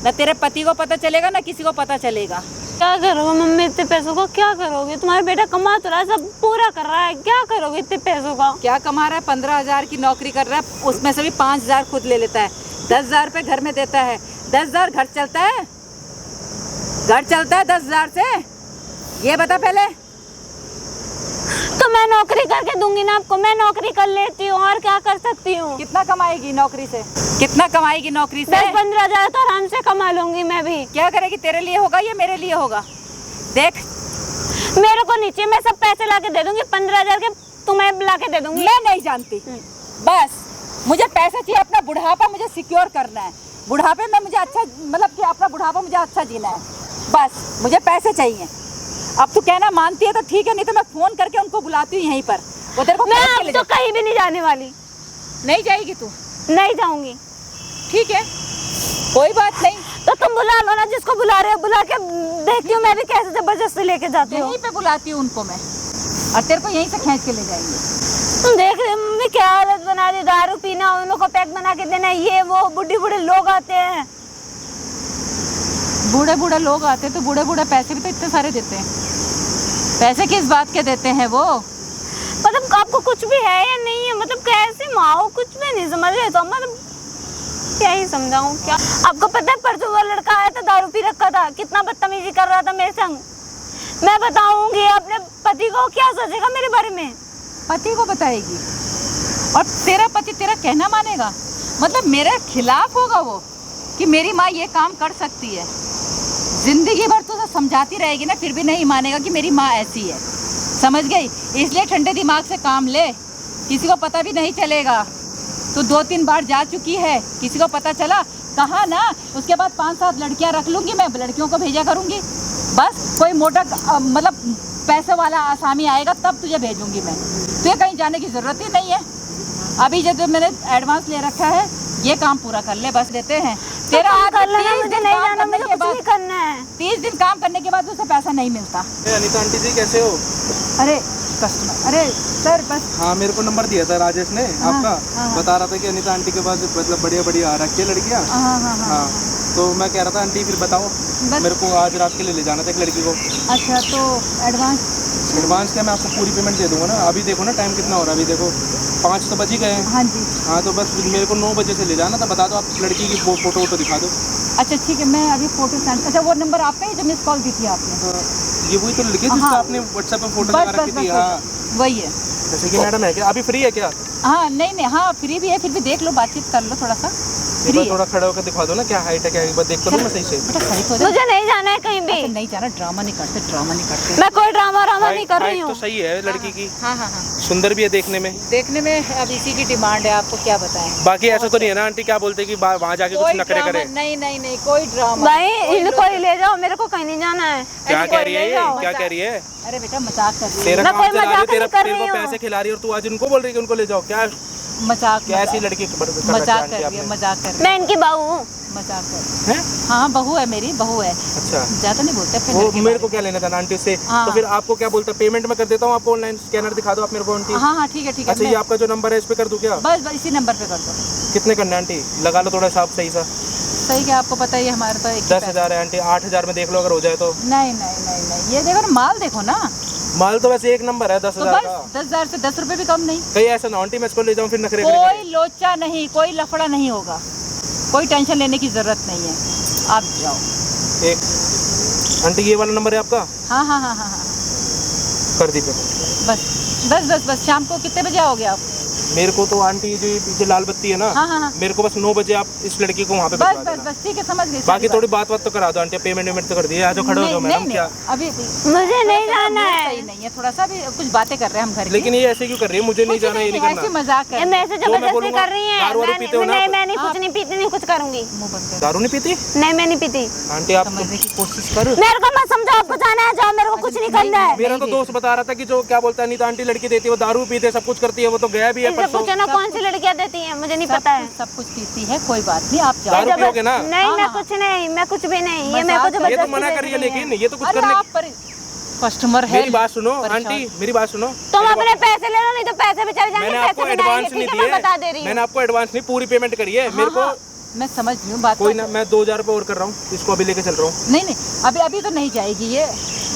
न तेरे पति को पता चलेगा न किसी को पता चलेगा। क्या करोगे मम्मी इतने पैसों को? क्या करोगे? तुम्हारा बेटा कमा तो रहा है, सब पूरा कर रहा है, क्या करोगे इतने पैसों का? क्या कमा रहा है? 15,000 की नौकरी कर रहा है, उसमें से भी 5,000 खुद ले लेता है, 10,000 रुपये घर में देता है। 10,000 घर चलता है? घर चलता है 10,000 से? ये बता पहले। तो मैं नौकरी करके दूंगी ना आपको, मैं नौकरी कर लेती हूँ, और क्या कर सकती हूँ? कितना कमाएगी नौकरी से? कितना कमाएगी नौकरी से? 10-15 हजार तो आराम से कमा लूंगी मैं भी। क्या करेगी? तेरे लिए होगा या मेरे लिए होगा? देख, मेरे को नीचे मैं सब पैसे ला के दे दूंगी, 15,000 के तुम्हें ला के दे दूंगी। मैं नहीं जानती, बस मुझे पैसे चाहिए, अपना बुढ़ापा मुझे सिक्योर करना है। बुढ़ापे में मुझे अच्छा, मतलब कि अपना बुढ़ापा मुझे अच्छा जीना है, बस मुझे पैसे चाहिए। अब तू कहना मानती है तो ठीक है, नहीं तो मैं फोन करके उनको बुलाती हूँ यहीं पर, वो तेरे को मैं खींच के अब ले तो जाए। कहीं भी नहीं जाने वाली। नहीं जाएगी तू? नहीं जाऊंगी। ठीक है, कोई बात नहीं। तो तुम बुला लो ना, जिसको बुला रहे हो, बुला के देखती हूँ मैं भी कैसे जबरदस्ती लेके जाती हूँ। यहीं पे बुलाती हूँ उनको मैं, और तेरे को यहीं से खींच के ले जाएंगे। तुम देख रहे हो मम्मी क्या हालत बना दी, दारू पीना, उन लोगों को पैक बना के देना, ये वो बुढ़े बुढ़े लोग आते हैं। बूढ़े बूढ़े लोग आते हैं तो बूढ़े बूढ़े पैसे भी तो इतने सारे देते हैं। पैसे किस बात के देते हैं वो? मतलब आपको कुछ भी है या नहीं है? मतलब कैसे माँ कुछ भी नहीं समझ रहे, तो मतलब क्या ही समझाऊं क्या? आपको पता है परसों वो लड़का आया था, दारू पी रखा था, कितना बदतमीजी कर रहा था मेरे संग। मैं बताऊंगी अपने पति को, क्या सोचेगा मेरे बारे में? पति को बताएगी? और तेरा पति तेरा कहना मानेगा? मतलब मेरे खिलाफ होगा वो कि मेरी माँ ये काम कर सकती है? जिंदगी भर तो समझाती रहेगी ना, फिर भी नहीं मानेगा कि मेरी माँ ऐसी है। समझ गई? इसलिए ठंडे दिमाग से काम ले, किसी को पता भी नहीं चलेगा। तो 2-3 बार जा चुकी है, किसी को पता चला कहा ना, उसके बाद 5-7 लड़कियां रख लूंगी मैं, लड़कियों को भेजा करूंगी। बस कोई मोटा मतलब पैसे वाला आसामी आएगा तब तुझे भेजूंगी मैं। तुझे कहीं जाने की जरूरत ही नहीं है। अभी जो मैंने एडवांस ले रखा है ये काम पूरा कर ले, बस देते हैं। तेरा काम कर लेना, 30 मुझे दिन नहीं काम जाना, करने मुझे के कुछ नहीं बाद करना है। 30 दिन काम करने के बाद उसे पैसा नहीं मिलता। अनीता आंटी जी कैसे हो? अरे कस्टमर, अरे सर बस हाँ, मेरे को नंबर दिया था राजेश ने आपका। बता रहा था कि अनीता आंटी के पास मतलब बढ़िया बढ़िया आ रखी है लड़कियाँ। हाँ, तो मैं कह रहा था आंटी फिर बताओ, मेरे को आज रात के लिए ले जाना था एक लड़की को। अच्छा, तो एडवांस क्या, मैं आपको पूरी पेमेंट दे दूंगा ना। अभी देखो ना टाइम कितना हो रहा है, अभी देखो 5 तो बज ही गए हैं। हाँ जी। हाँ, तो बस मेरे को 9 बजे से ले जाना था। बता दो आप लड़की की फोटो वोटो दिखा दो। अच्छा ठीक है, मैं अभी फोटो सेंड। अच्छा, वो नंबर आप पे है जो मिस कॉल दी थी आपने? ये वही तो लिखी जिसका हाँ। आपने व्हाट्सएप पे फोटो बस लगा रखी बस थी। बस हाँ, वही है। जैसे कि मैडम है क्या, अभी फ्री है क्या? हाँ नहीं, हाँ फ्री भी है, फिर भी देख लो, बातचीत कर लो थोड़ा सा। एक बार थोड़ा खड़ा होकर दिखा दो ना, क्या हाइट है क्या, एक बार देख कर मैं सही से। बेटा सही तो मुझे नहीं जाना है कहीं भी। अच्छा, नहीं जाना, ड्रामा नहीं करते, ड्रामा नहीं करते। मैं कोई ड्रामा नहीं कर रही हाइट हूँ। तो सही है लड़की की, हाँ हाँ हाँ, सुंदर भी है देखने में। देखने में अब इसी की डिमांड है, आपको क्या बताएं। बाकी ऐसा तो नहीं है ना आंटी, क्या बोलते कि वहाँ जाके कुछ कोई नखरे ड्रामा करे? नहीं नहीं नहीं, कोई ड्रामा भाई कोई इनको लोग- ही ले जाओ, मेरे को कहीं नहीं जाना है। क्या इनको कह ही रही ले है ये? जाओ। क्या कह रही है? अरे बेटा मजाक कर रही तेरा मैं काम कोई चला रही है, मजाक तेरा नहीं कर तेरे को रही हूँ। पैसे खिला रही है और तू आज इनको बोल रही है कि उनको ले जाओ। क्या है, मजाक क्या ऐसी मजाक लड़की मजाक कर रही है, मजाक कर रही मैं इनकी बहू हूँ। है, मजाक कर रही है। है? हाँ बहू है, मेरी बहू है। अच्छा, ज्यादा नहीं बोलते फिर वो लड़के मेरे बारे को क्या लेना था आंटी से? हाँ। तो फिर आपको क्या बोलता, पेमेंट मैं कर देता हूँ आपको, ऑनलाइन स्कैनर दिखा दो आप मेरे को आंटी। में। हाँ हाँ ठीक है ठीक है। अच्छा, ये आपका जो नंबर है इस पे कर दूं क्या? बस बस इसी नंबर पे कर दो। कितने करने हैं आंटी, लगा लो थोड़ा हिसाब सही सा। सही क्या, आपको पता ही है हमारे तो एक ही 10,000 है आंटी, 8,000 में देख लो अगर हो जाए तो। नहीं नहीं नहीं नहीं, ये देखो ना, माल देखो ना। माल तो वैसे एक नंबर है तो 10,000 बस का। 10,000 से 10 रुपए भी कम नहीं। कहीं ऐसा ना आंटी मैं इसको ले जाऊँ फिर नखरे कोई करेंगे। लोचा नहीं, कोई लफड़ा नहीं होगा, कोई टेंशन लेने की जरूरत नहीं है, आप जाओ। एक आंटी ये वाला नंबर है आपका, हाँ हाँ हाँ हाँ हाँ, कर दी पेमेंट। बस बस बस बस शाम को कितने बजे आओगे आप? मेरे को तो आंटी जो ये पीछे लाल बत्ती है ना, हाँ हाँ हाँ, मेरे को बस 9 बजे आप इस लड़की को वहाँ पे बस भिजवा बस देना। बस ठीक है, समझ गई। बाकी सारी थोड़ी बात तो करा दो आंटी, पेमेंट वेमेंट तो कर दिए। आज जो खड़े हो जाओ नहीं, मैडम, नहीं, क्या अभी मुझे नहीं जाना है। सही नहीं है, थोड़ा सा भी कुछ बातें कर रहे हैं हम घर की। लेकिन ये ऐसे क्यों कर रही है? मुझे नहीं कुछ जाना, ये नहीं ऐसे करना। मजाक कर ये रहे मैं हैं। से जो मैं जबरदस्ती बोलूंगा, कर रही है। दारू वारू पीते हो ना नहीं, आप? मैं नहीं, कुछ नहीं पीती, नहीं कुछ करूंगी। मुंह बंद कर, दारू नहीं पीती नहीं, मैं नहीं पीती। आंटी? आप समझने की कोशिश करो। मेरे को मत समझाओ, आपको जाना है जाओ, मेरे को कुछ नहीं करना है। मेरा तो दोस्त बता रहा था कि जो क्या बोलता है नीता आंटी लड़की देती है, वो दारू पीते है, सब कुछ करती है, वो तो गया भी है इनसे परसों। पूछो ना कौन सी लड़कियां देती हैं, मुझे नहीं पता है। सब कुछ पीती है, कोई बात नहीं, आप जाओ। दारू पियोगे ना? नहीं, मैं कुछ नहीं, मैं कुछ भी नहीं। ये मेरे को मजाक कर- ये तो जबरदस्ती मना दे करिए, रही है। लेकिन ये तो कुछ अरे करने। आप पर कस्टमर है। मेरी बात सुनो परेशान। आंटी, मेरी बात सुनो। तुम अपने पैसे ले लो, नहीं तो पैसे भी चले जाएंगे। मैंने पैसे आपको भी नहीं आएंगे, एडवांस नहीं ठीक है, मैं बता दे दिए, रही मैंने हूँ। आपको एडवांस नहीं, पूरी पेमेंट करी है मेरे को। मैं समझ रही हूँ बात। कोई ना, मैं 2,000 रुपये और कर रहा हूँ, इसको अभी लेके चल रहा हूँ। नहीं नहीं, अभी अभी तो नहीं जाएगी ये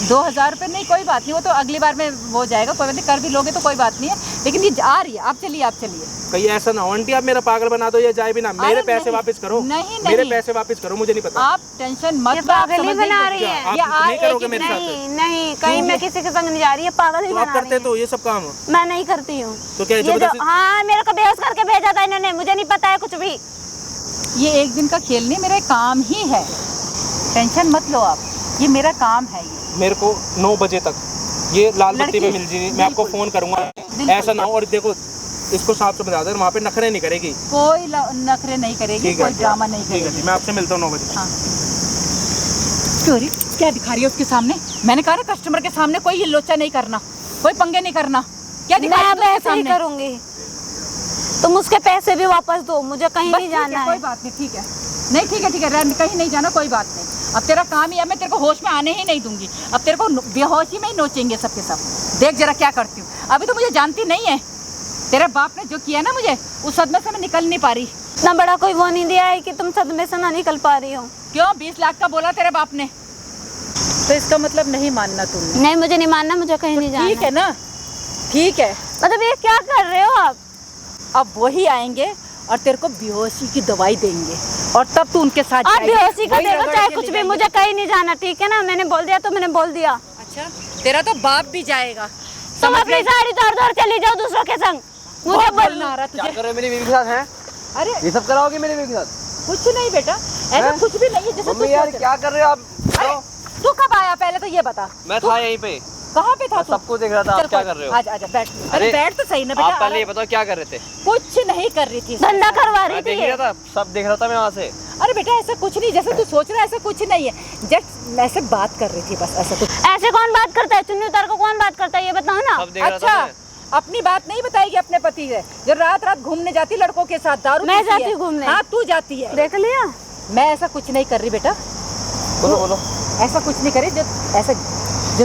2,000 रुपये। नहीं कोई बात नहीं, वो तो अगली बार में हो जाएगा, कोई बात नहीं, कर भी लोगे तो कोई बात नहीं है। लेकिन ये आ रही है, आप चलिए, आप चलिए। कहीं ऐसा ना हो आंटी आप मेरा पागल बना दो या जाए भी ना, मेरे अरे पैसे नहीं, वापस करो। नहीं, मेरे नहीं। पैसे वापस करो, मुझे नहीं पता। आप टेंशन मत ये लो, आप पागल ही समझ बना नहीं रही सकते। है। आप ये नहीं करोगे मेरे साथ? नहीं नहीं, कहीं मैं किसी के संग नहीं जा रही है, पागल ही तो बना आप रही करते है। तो ये सब काम, मैं नहीं करती हूँ। तो क्या ये जो जबरदस्ती? हाँ, मेरे को बेहोश करके भेजा था इन्होंने, मुझे नहीं पता है कुछ भी। ये एक दिन का खेल नहीं, मेरा काम ही है, टेंशन मत लो आप, ये मेरा काम है। ये मेरे को 9 बजे तक ये लाल बत्ती पे लड़की- मिल जाएगी, मैं आपको फोन करूंगा। ऐसा ना हो, और देखो इसको साफ से बता दे, वहाँ पे नखरे नहीं करेगी। कोई नखरे नहीं करेगी, ठीक है, कोई ड्रामा नहीं ठीक है करेगी। जी, मैं आपसे मिलता हूँ 9 बजे। हाँ। सॉरी, क्या दिखा रही है उसके सामने? मैंने कहा ना कस्टमर के सामने कोई ये लोचा नहीं करना, कोई पंगे नहीं करना। क्या दिखा रही मैं है अब उसके ऐसे ही सामने? करूंगी। तुम उसके पैसे भी वापस दो, मुझे कहीं बस नहीं ठीक है, जाना कोई है। बात नहीं, ठीक है। नहीं ठीक है ठीक है, कहीं नहीं जाना, कोई बात नहीं। अब तेरा काम ही है, मैं तेरे को होश में आने ही नहीं दूंगी। अब तेरे को बेहोशी में ही नोचेंगे सबके सब। देख जरा क्या करती हूँ। अभी तो मुझे जानती नहीं है, तेरे बाप ने जो किया ना मुझे, उस सदमे से मैं निकल नहीं पा रही। इतना बड़ा कोई वो नहीं दिया है कि तुम सदमे से ना निकल पा रही हो। क्यों? 20 लाख का बोला तेरे बाप ने, तो इसका मतलब नहीं मानना तुमने। नहीं, मुझे नहीं मानना, मुझे कहीं नहीं जाना। ठीक है ना, ठीक है। मतलब ये क्या कर रहे हो आप? अब वही आएंगे और तेरे को बेहोशी की दवाई देंगे, और तब तू उनके साथ आप जाएगी। बेहोशी का वही दे दो रगड़ चाहे के कुछ ले भी, जाएंगे। मुझे कहीं नहीं जाना, ठीक है ना? मैंने बोल दिया तो मैंने बोल दिया। अच्छा, तेरा तो बाप भी जाएगा। तुम समझ अपनी गई? साड़ी तोड़ तोड़ चली जाओ दूसरों के संग। मुझे बहुत बोल बोलना आ रहा क्या तुझे। कर रहे हो मेरी बीवी के साथ? हैं अरे ये सब कराओगे मेरी बीवी के साथ? कुछ नहीं बेटा, ऐसा हैं? कुछ भी नहीं है जैसे तू मम्मी यार सोच क्या कर रहे हो आप? रहा है। तू कब आया पहले तो ये बता। मैं था यहीं पे, कहाँ पे था मैं तू? सबको देख रहा था। चल आप क्या कोई- कर रहे हो? आजा आजा, बैठ। अरे अरे, बैठ तो सही ना बेटा। आप पहले ये बताओ क्या कर रहे थे? कुछ नहीं कर रही थी। धंधा करवा रही मैं थी देख ये। रहा था, सब देख रहा था मैं वहाँ से। अरे बेटा ऐसा कुछ नहीं, जैसे तू सोच रहा है ऐसा कुछ नहीं है, जस्ट ऐसे बात कर रही थी बस, ऐसा कुछ। ऐसे कौन बात करता है? चुन्नी उतार को कौन बात करता है, ये बताओ ना। सब देख रहा था अच्छा मैं। अपनी बात नहीं बताएगी अपने पति से, जो रात रात घूमने जाती लड़कों के साथ, दारू मैं पीती जाती है। हूँ घूमने। हाँ तू जाती है। देख लिया। मैं ऐसा कुछ नहीं कर रही बेटा, बोलो बोलो। ऐसा कुछ नहीं करी जो ऐसा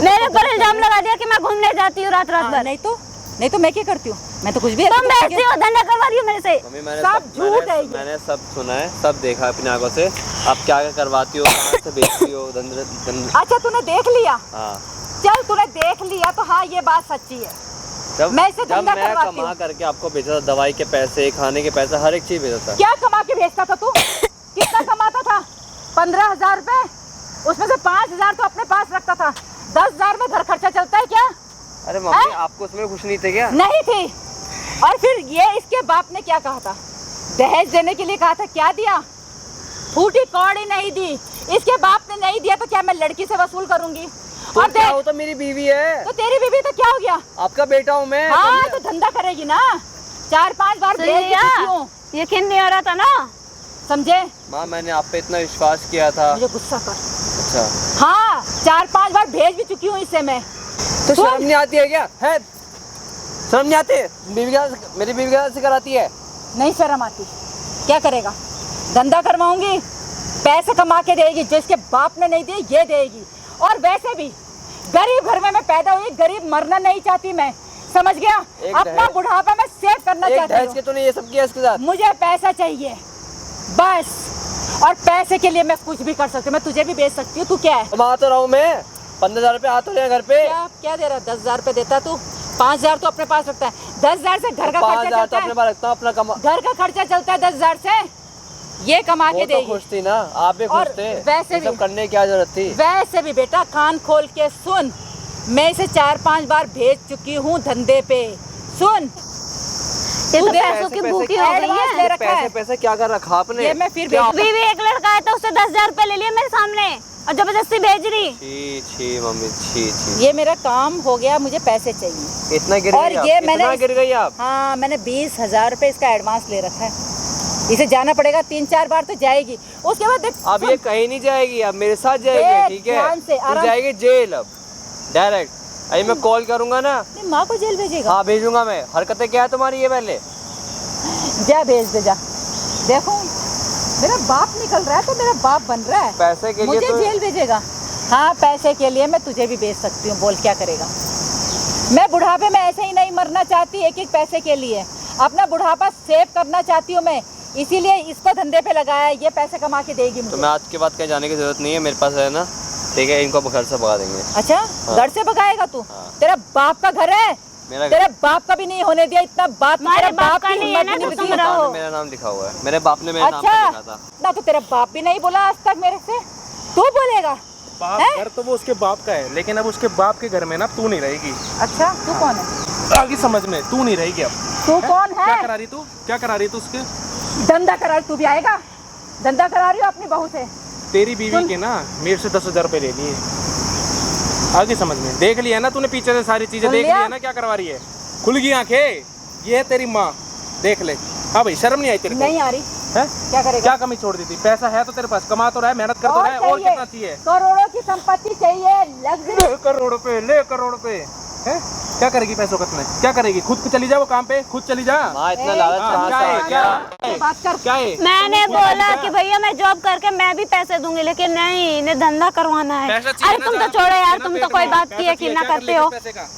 मेरे पर इल्जाम लगा दिया कि मैं घूमने जाती हूँ रात रात भर। नहीं तो मैं क्या करती हूँ, मैं तो कुछ भी तुम बेचती हो, धंधा करवा रही हो मेरे से। मम्मी मैंने सब झूठ है ये। मैंने सब सुना है, सब देखा है अपनी आंखों से। आप क्या क्या करवाती हो, कहाँ से बेचती हो, अच्छा तूने देख लिया, हाँ। चल तूने देख लिया तो हाँ ये बात सच्ची है। जब मैं इसे जब धंधा मैं करवाती कमा हूँ। करके आपको भेजा था, दवाई के पैसे, खाने के पैसे, हर एक चीज भेजा था। क्या कमा के भेजता था तू? कितना कमाता था? 15,000 रुपए, उसमें से 5,000 तो अपने पास रखता था। 10,000 में घर खर्चा चलता है क्या? अरे मम्मी आपको उसमें खुश नहीं थे क्या? नहीं थी। और फिर ये इसके बाप ने क्या कहा था, दहेज देने के लिए कहा था, क्या दिया? फूटी कौड़ी नहीं दी। इसके बाप ने नहीं दिया तो क्या मैं लड़की से वसूल करूंगी? तो और क्या देख, हो, तो मेरी बीवी है। तो तेरी बीवी तो क्या हो गया? आपका बेटा हूँ मैं। हाँ तो धंधा करेगी ना, 4-5 बार सुन भेज भी लिया? चुकी हूँ। यकीन नहीं हो रहा था ना। समझे? माँ मैंने आप पे इतना विश्वास किया था। मुझे गुस्सा कर। अच्छा हाँ 4-5 बार भेज भी चुकी हूँ इससे मैं। तो शर्म नहीं आती है क्या? है शर्म नहीं आती? बीवी का, मेरी बीवी का से कराती है। नहीं शर्म आती, क्या करेगा? धंधा करवाऊंगी, पैसे कमा के देगी, जिसके बाप ने नहीं दिए ये देगी। और वैसे भी गरीब घर में मैं पैदा हुई, गरीब मरना नहीं चाहती मैं, समझ गया? अपना बुढ़ापा मैं सेव करना एक चाहती दहेज के हूँ। तूने ये सब किया इसके साथ? मुझे पैसा चाहिए बस, और पैसे के लिए मैं कुछ भी कर सकती हूँ। मैं तुझे भी बेच सकती हूँ। तू क्या है? कमा तो रहा हूँ मैं, 15,000 रुपए आ तो रहे हैं घर पे। क्या दे रहा? 10,000 रुपए देता तू, 5,000 तो अपने पास रखता है। 10,000 से घर का खर्चा 5,000 तो चलता अपने है। पास रखता हूँ, अपना कमा। घर का खर्चा चलता है 10,000 से, ये कमा के वो तो देगी। खुश थी ना, आप भी खुश और थे। वैसे ये सब भी- करने की क्या जरूरत थी? वैसे भी बेटा कान खोल के सुन, मैं इसे 4-5 बार भेज चुकी हूँ धंधे पे। सुन, ये तो तू दे, पैसों की पैसे- भूखी हो गई एडवांस ले है। रखा है। पैसे क्या कर रखा आपने? ये मैं फिर क्या- भेज- बीवी एक लड़का है तो उससे 10,000 रुपए ले लिए मेरे सामने और जबरदस्ती भेज रही। छी छी मम्मी छी छी। ये मेरा काम हो गया, मुझे पैसे चाहिए। इतना गिर और गई आप? ये मैंने इतना गिर गई आप? हाँ मैंने 20,000 रुपए इसका एडवांस ले रखा है। इसे जाना पड़ेगा, 3-4 बार तो जाएगी। उसके बाद देख, अब ये कहीं नहीं जाएगी, अब मेरे साथ देख, जाएगी, ठीक है? ध्यान से, तू आराम- जाएगी जेल अब डायरेक्ट। अभी मैं कॉल करूंगा ना, अपनी माँ को जेल भेजेगा? हाँ भेजूंगा मैं। हरकतें क्या है तुम्हारी ये पहले? जा भेज दे जा। देखो मेरा बाप निकल रहा है तो मेरा बाप बन रहा है, पैसे के लिए मुझे तो जेल भेजेगा? हाँ पैसे के लिए मैं तुझे भी बेच सकती हूँ, बोल क्या करेगा? मैं बुढ़ापे में ऐसे ही नहीं मरना चाहती एक एक पैसे के लिए, अपना बुढ़ापा सेव करना चाहती हूँ मैं, इसीलिए इसको धंधे पे लगाया है। ये पैसे कमा के देगी तो मुझे। मैं आज के बाद कहीं जाने की जरूरत नहीं है, मेरे पास है ना, ठीक है? इनको घर से भगा देंगे। अच्छा घर से भगाएगा तू? तेरा बाप का घर है, मेरा तेरे बाप का भी नहीं होने दिया इतना बात। हमारे तेरे बाप का की नहीं है हिम्मत ना, भी तो नहीं तुम थी। रहो। बाप ने मेरा नाम लिखा हुआ है, मेरे बाप ने मेरा नाम अच्छा लिखा था। ना तो तेरा बाप भी नहीं बोला आज तक मेरे से, तू बोलेगा? बाप हैं? घर तो वो उसके बाप का है, लेकिन अब उसके बाप के घर में ना तू नहीं रहेगी। अच्छा तू कौन है? आगे समझ में, तू नहीं रहेगी अब। तू कौन क्या है? करा रही तू? क्या करा रही तू उसके? धंधा करा, तू भी आएगा? धंधा करा रही हो अपनी बहू से? तेरी बीवी के ना मेरे से 10,000 रुपए ले लिए। आगे समझ में, देख लिया ना तूने पीछे से सारी चीजें सुन देख लिया? लिया ना क्या करवा रही है? खुल गई आंखें, ये है तेरी माँ, देख ले। हाँ भाई शर्म नहीं आई तेरे को? नहीं आ रही है? क्या करेगा? क्या कमी छोड़ दी थी? पैसा है तो तेरे पास, कमा तो रहा है, मेहनत कर तो रहा है, और कितना चाहिए? करोड़ों की संपत्ति चाहिए, लग्जरी। ले करोड़ रुपए, ले करोड़ रुपए। हैं? क्या करेगी पैसों का इतने? क्या करेगी? खुद चली जा वो काम पे, खुद चली जा। माँ इतना लालच हाँ, कहाँ क्या से है? आ क्या गया? है? बात कर। क्या है? मैंने बोला कि भैया मैं जॉब करके मैं भी पैसे दूंगी, लेकिन नहीं, इन्हें धंधा करवाना है। पैसा चाहिए अरे ना तुम तो जा। छोड़ो यार, ना तुम पेट तो कोई में। बात पैसा की यकीन चाहिए, ना क्या कर करते लेगी हो। पैसे का?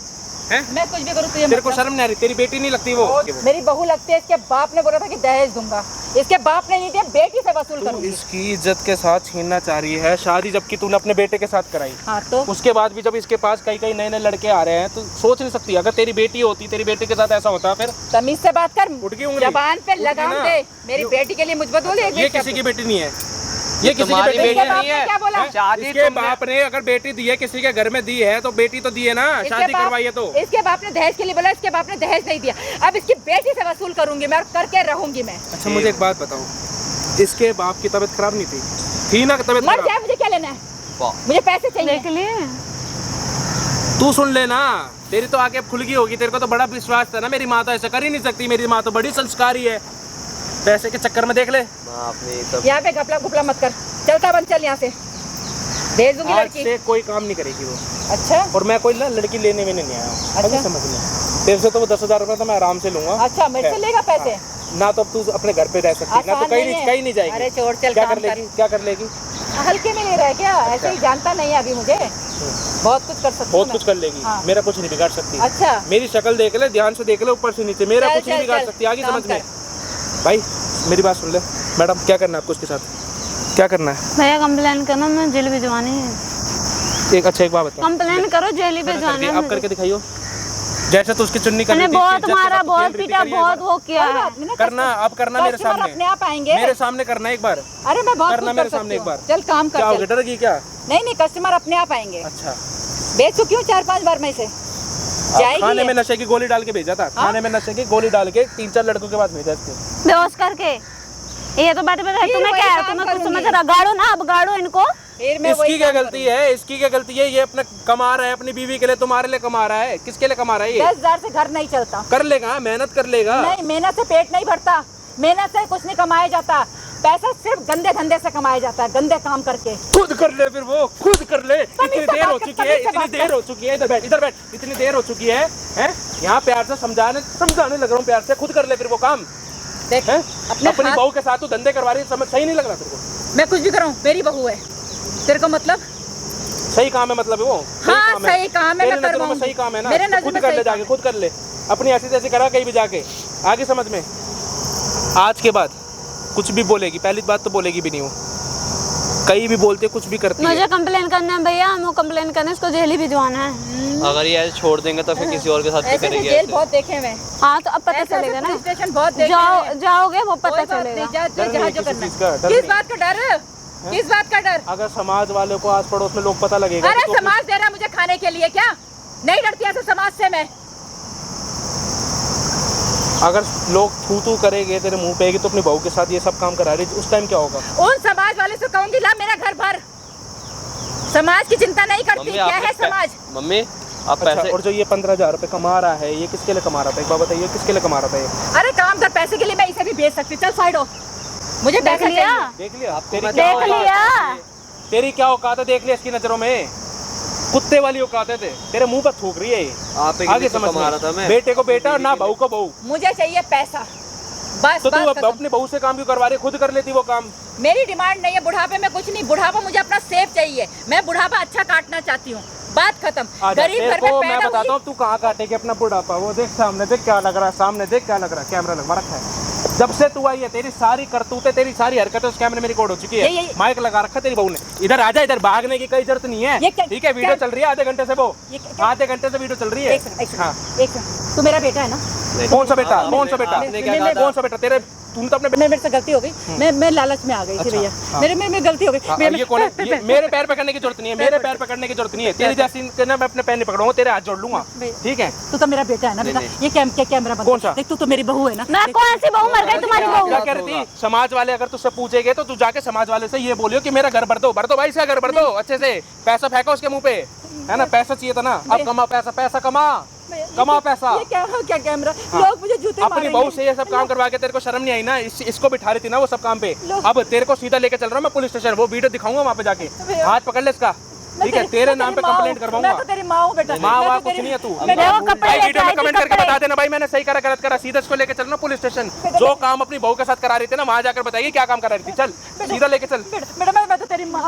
हैं? मैं कुछ भी करूँ तुझे तेरे को मतलब? शर्म नहीं आ रही? तेरी बेटी नहीं लगती वो? मेरी बहू लगती है, इसके बाप ने बोला था कि दहेज दूंगा, इसके बाप ने नहीं दिया, बेटी से वसूल तू करूंगी। इसकी इज्जत के साथ छीनना चाह रही है शादी, जबकि तूने अपने बेटे के साथ कराई। हाँ तो उसके बाद भी जब इसके पास कई कई नए नए लड़के आ रहे हैं तो सोच नहीं सकती? अगर तेरी बेटी होती, तेरी बेटे के साथ ऐसा होता फिर? तमीज से बात कर, उठ गई उंगली? जबान पे उठ गई लगाम ना? दे। मेरी बेटी के लिए मुझ पर बोले ये किसी की बेटी नहीं है, ये किसी की तुम्हारी बेटी बेटी नहीं बाप नहीं ने है। क्या बोला? है। शादी इसके तुमने- बाप ने अगर बेटी दी है, किसी के घर में दी है तो बेटी तो दी है ना, इसके शादी बाप- करवाई है तो। इसके बाप ने दहेज के लिए बोला, इसके बाप ने दहेज नहीं दिया। अब इसकी बेटी से वसूल करूंगी मैं, और करके रहूंगी मैं। अच्छा मुझे एक बात बताओ, इसके बाप की तबीयत खराब नहीं थी ना? तबीयत मर खराब? जाए, मुझे क्या लेना है? वाह। मुझे पैसे चाहिए। देख लिए? तू सुन ले ना, तेरी तो आगे अब खुल गई होगी। तेरे को तो बड़ा विश्वास था ना, मेरी माँ तो ऐसा कर ही नहीं सकती, मेरी माँ तो बड़ी संस्कारी है। पैसे के चक्कर में देख ले। माँ आपने सब यहाँ पे घपला घुपला मत कर, चलता बंद, चल यहाँ से, भेज दूंगी आज लड़की। से कोई काम नहीं करेगी वो। अच्छा और मैं कोई ना लड़की लेने में नहीं आया हूँ, अभी समझ में। तेरे से तो वो 10,000 रुपये तो मैं आराम से लूंगा। अच्छा, मेरे से लेगा पैसे? ना तो अब तू अपने घर पे रह सकती है, ना तो आसान कहीं नहीं नहीं है। कहीं नहीं जाएगी। अरे छोड़, चल क्या काम कर लेगी, क्या कर लेगी? हल्के में ले रहा है क्या? ऐसे ही जानता नहीं है अभी मुझे, बहुत कुछ कर सकती हूँ बहुत मैं। कुछ कर लेगी, हाँ। मेरा कुछ नहीं बिगाड़ सकती। अच्छा, मेरी शक्ल देख ले, ध्यान से देख ले, ऊपर से नीचे, मेरा चल, कुछ नहीं चल, बिगाड़ चल, सकती। आगे काम समझ में? कर। भाई मेरी बात सुन ले मैडम, क्या करना है आपको उसके साथ, क्या करना है? भैया कंप्लेन करना, मैं जेल भिजवानी है। एक अच्छा एक बात बता, कंप्लेन करो, जेल भिजवाना है आप करके दिखाइयो। जैसे तो उसकी चुन्नी कर मैंने दी थी, बहुत इज्जत के मारा, साथ बहुत जेल भी पीटा, करी है बहुत एक बार। वो किया है। करना, आप करना मेरे कस्टमर सामने, अपने आप आएंगे। मेरे सामने करना एक बार। अरे मैं बहुत करना कुछ मेरे कर सामने सकती एक बार। हूँ। चल काम क्या हो कर, गया, चल। डरेगी क्या? नहीं, कस्टमर अपने आप आएंगे। अच्छा, बेच चुकी हूँ 4-5 बार मैं इसे, जाएगी खाने ये। में नशे की गोली डाल के भेजा था, खाने में नशे की गोली डाल के 3-4 लड़कों के पास भेजा थे। बेहोश करके। ये तो बात बता, फिर तुम्हें वही क्या है, काम तुम्हें कुछ करूंगी। समझ रहा? गाड़ो ना, अब गाड़ो इनको। फिर मैं इसकी वही क्या काम गलती है, इसकी क्या गलती है? ये अपना कमा रहा है अपनी बीवी के लिए, तुम्हारे लिए कमा रहा है, किसके लिए कमा रहा है? ये 10,000 से घर नहीं चलता। कर लेगा, मेहनत कर लेगा। नहीं, मेहनत से पेट नहीं भरता, मेहनत से कुछ नहीं कमाया जाता। पैसा सिर्फ गंदे धंधे से कमाया जाता है, गंदे काम करके। खुद कर ले, फिर वो खुद कर ले। इतनी से देर हो बात कर, चुकी है, तमीज से इतनी बात देर हो चुकी है, इधर बैठ, इधर बैठ, इतनी देर हो चुकी है, हैं? यहाँ प्यार से समझाने लग रहा हूँ, प्यार से। खुद कर ले फिर वो काम, देख, हैं? अपने अपनी हाथ- बहू के साथ तू धंधे करवा रही है, समझ सही नहीं लग रहा तेरे को? मैं कुछ भी करूँ, मेरी बहू है, तेरे को मतलब? सही काम है मतलब वो? हाँ, सही काम है, तेरी मैं नजरों में करवाऊंगी। सही काम है ना? मेरे तो नजर खुद में कर सही ले, काम जाके है। खुद कर ले, अपनी ऐसी तैसी करा कहीं भी जाके। आगे समझ में? आज के बाद कुछ भी बोलेगी, पहली बात तो बोलेगी भी नहीं वो, कहीं भी बोलते कुछ भी करती मुझे है। कंप्लेन करना है भैया, हमको कंप्लेन करना है, इसको जेल ही भिजवाना है। अगर ये ऐसे छोड़ देंगे तो फिर किसी और के साथ भी ऐसे करेगी जेल ऐसे। बहुत देखे मैं, हाँ तो अब पता ऐसे चलेगा ना, पुलिस स्टेशन बहुत देखे हैं। जाओगे वो कोई पता बात चलेगा। नहीं, जा डर जहाँ नहीं जो किसी करना चीज़ का, है। डर किस नहीं। बात का डर? किस बात का डर? अगर समाज वालों को आस पड़ोस में लोग पता लगेगा अरे तो समाज दे रहा है मुझे खाने के लिए, क्या नहीं डरती ऐसे समाज से मैं? अगर लोग थू करेंगे तेरे मुंह पे तो अपनी बहू के साथ ये सब काम करा रही, उस टाइम क्या होगा? उन समाज वाले से कहूंगी ला मेरा घर भर। समाज की चिंता नहीं करती, मम्मी क्या आपने है समाज? मम्मी आप अच्छा, पैसे और जो ये 15,000 रुपए कमा रहा है, ये किसके लिए कमा रहा था? एक बात बताइए, किसके लिए कमा रहा था ये? अरे काम कर, पैसे के लिए मैं इसे भी बेच सकती हूँ। चल साइड हो, मुझे देख पैसा लिया, चाहिए। देख लिया आपको तेरी मैं क्या देख औकात है? लिया। तेरी क्या औकात है? देख लिया इसकी नजरों में, कुत्ते वाली औकात है तेरे मुंह पर थूक रही है ये। आप आगे समझ कमा रहा था में, मैं। बेटे को बेटा और ना बहू को बहू। मुझे चाहिए पैसा, बस तो तू बात अब खत्म। अपनी बहू से काम क्यों करवा रही? खुद कर लेती वो काम। मेरी डिमांड नहीं है बुढ़ापे में कुछ नहीं, बुढ़ापा मुझे अपना सेफ चाहिए, मैं बुढ़ापा अच्छा काटना चाहती हूँ, बात खत्म। आजा, गरीब तेरे घर में को मैं पैदा बताता हुई। हूँ तू कहाँ काटेगी अपना बुढ़ापा। वो देख सामने, देख क्या लग रहा है, सामने देख क्या लग रहा है, कैमरा लगवा रखा है। जब से तू आई है तेरी सारी करतूतें, तेरी सारी हरकतें उस कैमरे में रिकॉर्ड हो चुकी ये- है। माइक लगा रखा तेरी बहू ने। इधर आजा, इधर भागने की कोई जरूरत नहीं ये है, क्या- ठीक है? वीडियो क्या- चल रही है आधे घंटे से, वो ये क्या- आधे घंटे से वीडियो चल रही है। एक सेकंड, हाँ, एक सेकंड, तू मेरा बेटा है ना? कौन सा बेटा? कौन सा बेटा? आपने क्या कहा था? कौन सा बेटा? तेरे तूने तो अपने मेरे से गलती हो गई, मैं लालच में आ गई थी अच्छा, भैया, हाँ। मेरे गलती हो गई। हाँ, भैया, ये कौन है? ये मेरे पैर पकड़ने की जरूरत नहीं है, मेरे पैर पकड़ने की जरूरत नहीं है। तेरी जैसी ना मैं अपने पैर नहीं पकड़ूंगा, तेरे हाथ जोड़ लूंगा, ठीक है? तू तो मेरा बेटा है ना बेटा? ये कैमरा बंद कौन कर। सा? देख, तू तो मेरी बहू है ना? मैं कौन सी बहू मर गई तुम्हारी बहू? क्या कह रही थी? समाज वाले अगर तुझसे पूछेंगे तो तू जाके समाज वाले से ये बोलियो कि मेरा घर भर दो भाई, इसका घर भर दो अच्छे से। पैसा फेंको उसके मुंह पे, है ना? पैसा चाहिए था ना, अब कमा पैसा, पैसा कमा पैसा। ये क्या कैमरा? लोग मुझे जूते अपनी मारेंगे। बहू से ये सब काम करवा के तेरे को शर्म नहीं आई ना? इसको बिठा रही थी ना वो सब काम पे। अब तेरे को सीधा लेके चल रहा हूँ मैं पुलिस स्टेशन, वो वीडियो दिखाऊंगा वहाँ पे जाके। हाथ पकड़ ले इसका, ठीक है? तेरे नाम पे कंप्लेंट करवाऊंगा। मैं तो तेरी माँ हूँ बेटा। माँ मैं वहाँ तो कुछ तेरी- नहीं है तू। मैं देखो तो- कपड़े भाई लेके वीडियो में आई थी, कमेंट करके कपड़े। बता देना भाई मैंने सही करा गलत करा। सीधा इसको लेके चलना पुलिस स्टेशन। जो काम अपनी बहू के साथ करा रही थी ना, वहाँ जाकर बताइए क्या काम करा रही थी। चल सीधा लेके चल। बेटा, मैं तो तेरी माँ